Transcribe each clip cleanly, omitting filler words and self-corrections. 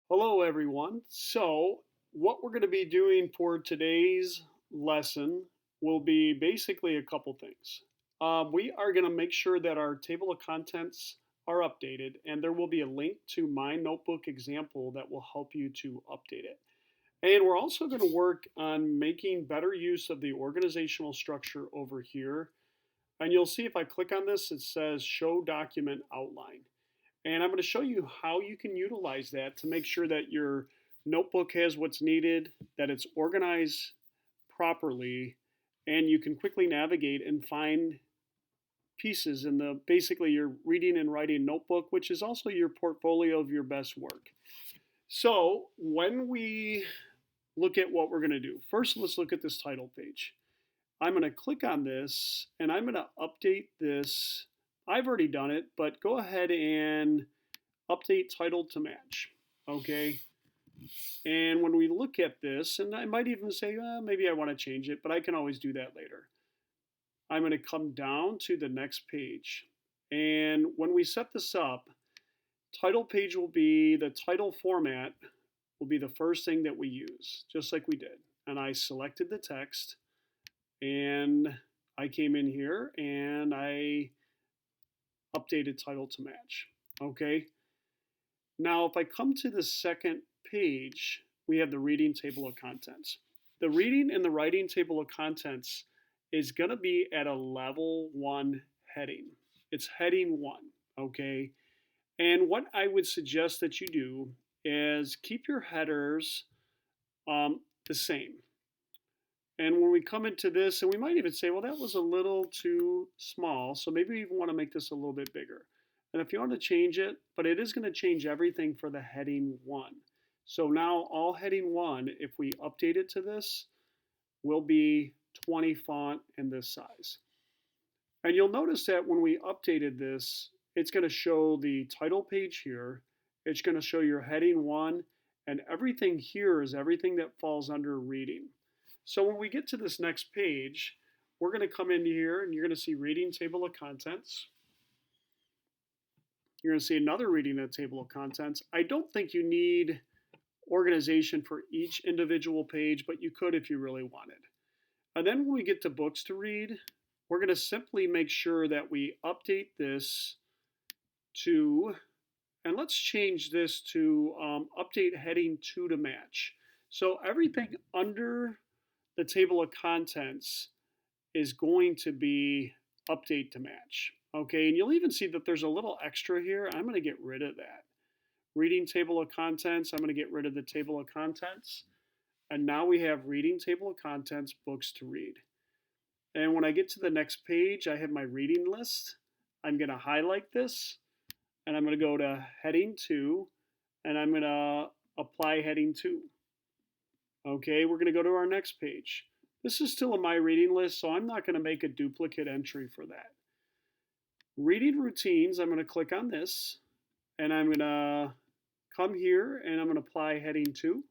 Hello, everyone. So, what we're going to be doing for today's lesson will be basically a couple things. We are going to make sure that our table of contents are updated, and there will be a link to my notebook example that will help you to update it. And we're also going to work on making better use of the organizational structure over here. And you'll see if I click on this, it says Show Document Outline. And I'm going to show you how you can utilize that to make sure that your notebook has what's needed, that it's organized properly, and you can quickly navigate and find pieces in the basically your reading and writing notebook, which is also your portfolio of your best work. So when we look at what we're going to do, first let's look at this title page. I'm going to click on this and I'm going to update this. I've already done it, but go ahead and update title to match. Okay. And when we look at this, and I might even say, maybe I want to change it, but I can always do that later. I'm going to come down to the next page. And when we set this up, title page will be the title format will be the first thing that we use, just like we did. And I selected the text and I came in here and I updated title to match. Okay. Now, if I come to the second page, we have the reading table of contents. The reading and the writing table of contents is going to be at a level 1 heading. It's heading 1, okay? And what I would suggest that you do is keep your headers the same. And when we come into this, and we might even say, well, that was a little too small, so maybe we even want to make this a little bit bigger. And if you want to change it, but it is going to change everything for the heading 1. So now all heading 1, if we update it to this, will be 20 font and this size. And you'll notice that when we updated this, it's going to show the title page here. It's going to show your heading 1, and everything here is everything that falls under reading. So when we get to this next page, we're going to come in here and you're going to see reading table of contents. You're going to see another reading of table of contents. I don't think you need organization for each individual page, but you could if you really wanted. And then when we get to books to read, we're going to simply make sure that we update this to, and let's change this to update heading 2 to match. So everything under the table of contents is going to be update to match. Okay, and you'll even see that there's a little extra here. I'm going to get rid of that. Reading table of contents, I'm going to get rid of the table of contents. And now we have reading table of contents, books to read. And when I get to the next page, I have my reading list. I'm going to highlight this and I'm going to go to heading 2 and I'm going to apply heading 2. Okay, we're going to go to our next page. This is still in my reading list, so I'm not going to make a duplicate entry for that. Reading routines, I'm going to click on this and I'm going to come here and I'm going to apply heading 2.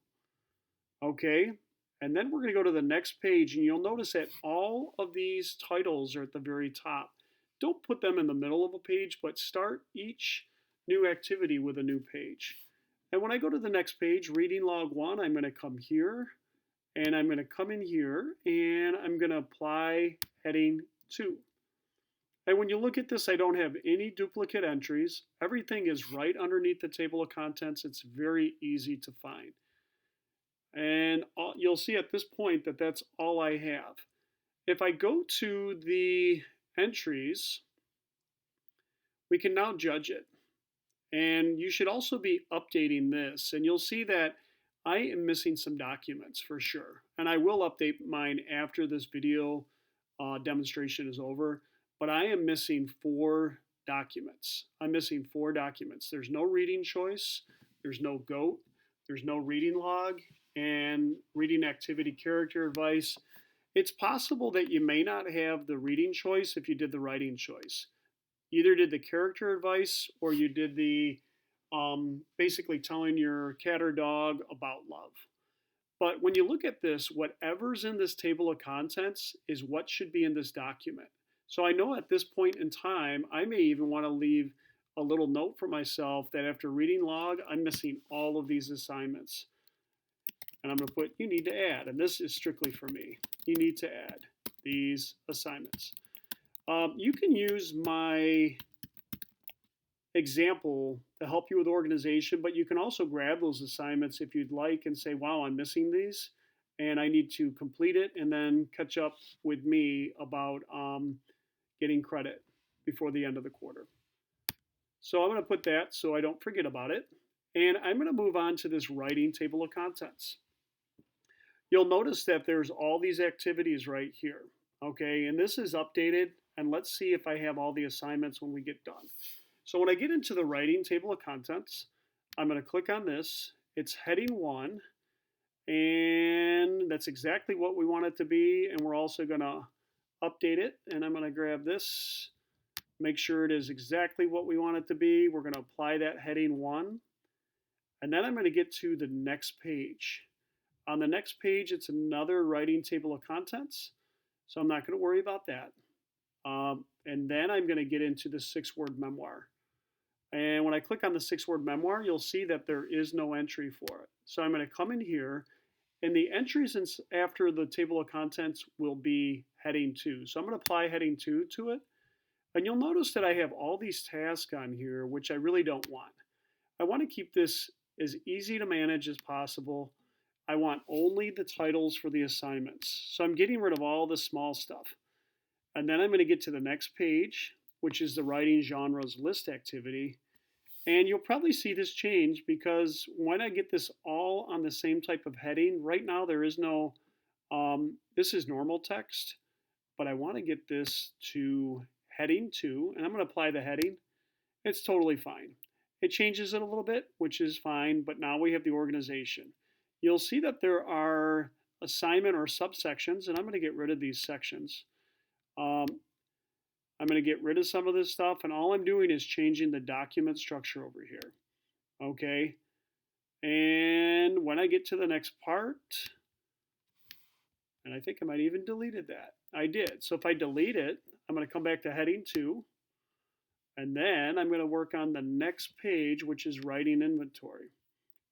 Okay, and then we're going to go to the next page and you'll notice that all of these titles are at the very top. Don't put them in the middle of a page, but start each new activity with a new page. And when I go to the next page, reading log 1, I'm going to come here and I'm going to come in here and I'm going to apply heading 2. And when you look at this, I don't have any duplicate entries. Everything is right underneath the table of contents. It's very easy to find. And you'll see at this point that that's all I have. If I go to the entries, we can now judge it. And you should also be updating this. And you'll see that I am missing some documents for sure. And I will update mine after this video demonstration is over. But I am missing 4 documents. I'm missing 4 documents. There's no reading choice. There's no GOAT. There's no reading log and reading activity character advice. It's possible that you may not have the reading choice if you did the writing choice. You either did the character advice or you did the basically telling your cat or dog about love. But when you look at this, whatever's in this table of contents is what should be in this document. So I know at this point in time, I may even want to leave a little note for myself that after reading log, I'm missing all of these assignments. And I'm going to put, you need to add, and this is strictly for me. You need to add these assignments. You can use my example to help you with organization, but you can also grab those assignments if you'd like and say, wow, I'm missing these and I need to complete it, and then catch up with me about getting credit before the end of the quarter. So I'm going to put that so I don't forget about it. And I'm going to move on to this writing table of contents. You'll notice that there's all these activities right here. Okay, and this is updated. And let's see if I have all the assignments when we get done. So when I get into the writing table of contents, I'm going to click on this. It's heading 1. And that's exactly what we want it to be. And we're also going to update it. And I'm going to grab this, make sure it is exactly what we want it to be. We're going to apply that heading 1. And then I'm going to get to the next page. On the next page, it's another writing table of contents. So I'm not going to worry about that. And then I'm going to get into the 6-word memoir. And when I click on the 6-word memoir, you'll see that there is no entry for it. So I'm going to come in here, and the entries after the table of contents will be heading 2. So I'm going to apply heading 2 to it. And you'll notice that I have all these tasks on here, which I really don't want. I want to keep this as easy to manage as possible. I want only the titles for the assignments. So I'm getting rid of all the small stuff. And then I'm going to get to the next page, which is the writing genres list activity. And you'll probably see this change because when I get this all on the same type of heading, right now there is no, this is normal text, but I want to get this to heading 2, and I'm going to apply the heading. It's totally fine. It changes it a little bit, which is fine, but now we have the organization. You'll see that there are assignment or subsections, and I'm going to get rid of these sections. I'm going to get rid of some of this stuff, and all I'm doing is changing the document structure over here. Okay, and when I get to the next part, and I think I might even deleted that. I did. So if I delete it, I'm going to come back to heading 2, and then I'm going to work on the next page, which is writing inventory.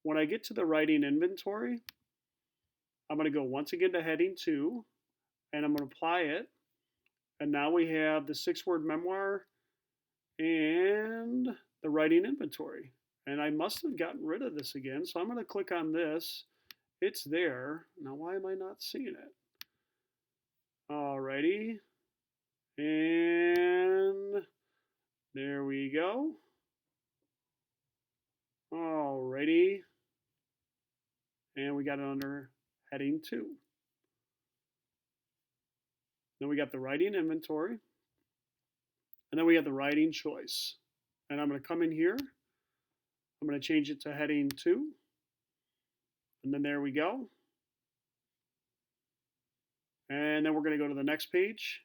When I get to the writing inventory, I'm going to go once again to heading 2, and I'm going to apply it. And now we have the 6-word memoir and the writing inventory. And I must have gotten rid of this again, so I'm going to click on this. It's there. Now, why am I not seeing it? Alrighty. And there we go. Alrighty. And we got it under heading 2. Then we got the writing inventory. And then we have the writing choice. And I'm going to come in here. I'm going to change it to heading 2. And then there we go. And then we're going to go to the next page.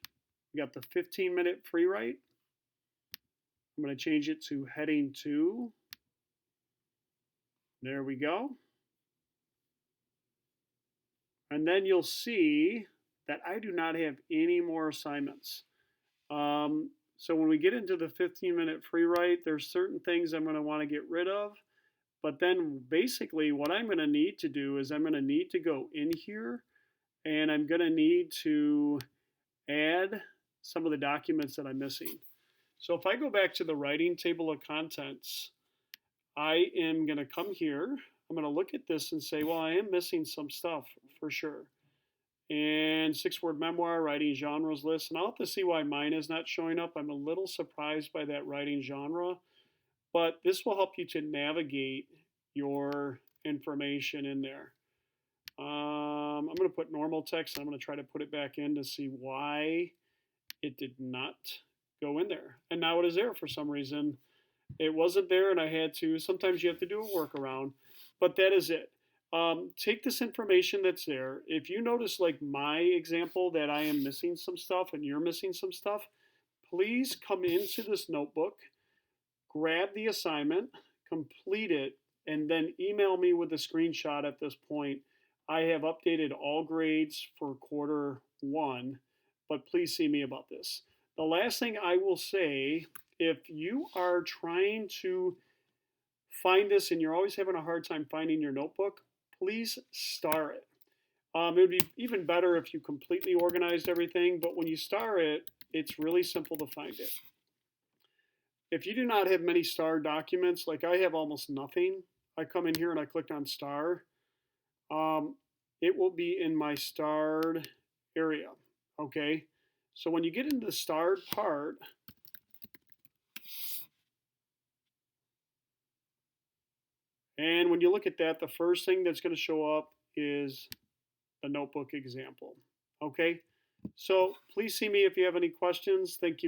We got the 15-minute free write. I'm going to change it to heading 2. There we go. And then you'll see that I do not have any more assignments. So when we get into the 15-minute free write, there's certain things I'm going to want to get rid of. But then basically what I'm going to need to do is I'm going to need to go in here, and I'm going to need to add some of the documents that I'm missing. So if I go back to the writing table of contents, I am going to come here. I'm going to look at this and say, well, I am missing some stuff for sure. And 6-word memoir, writing genres list. And I'll have to see why mine is not showing up. I'm a little surprised by that writing genre. But this will help you to navigate your information in there. I'm going to put normal text. I'm going to try to put it back in to see why it did not go in there. And now it is there for some reason. It wasn't there and I had to. Sometimes you have to do a workaround. But that is it. Take this information that's there. If you notice, like my example, that I am missing some stuff and you're missing some stuff, please come into this notebook, grab the assignment, complete it, and then email me with a screenshot at this point. I have updated all grades for quarter 1, but please see me about this. The last thing I will say if you are trying to find this and you're always having a hard time finding your notebook, please star it. It would be even better if you completely organized everything, but when you star it, it's really simple to find it. If you do not have many star documents, like I have almost nothing, I come in here and I click on star, um, it will be in my starred area, okay? So when you get into the starred part, and when you look at that, the first thing that's going to show up is the notebook example, okay? So please see me if you have any questions. Thank you very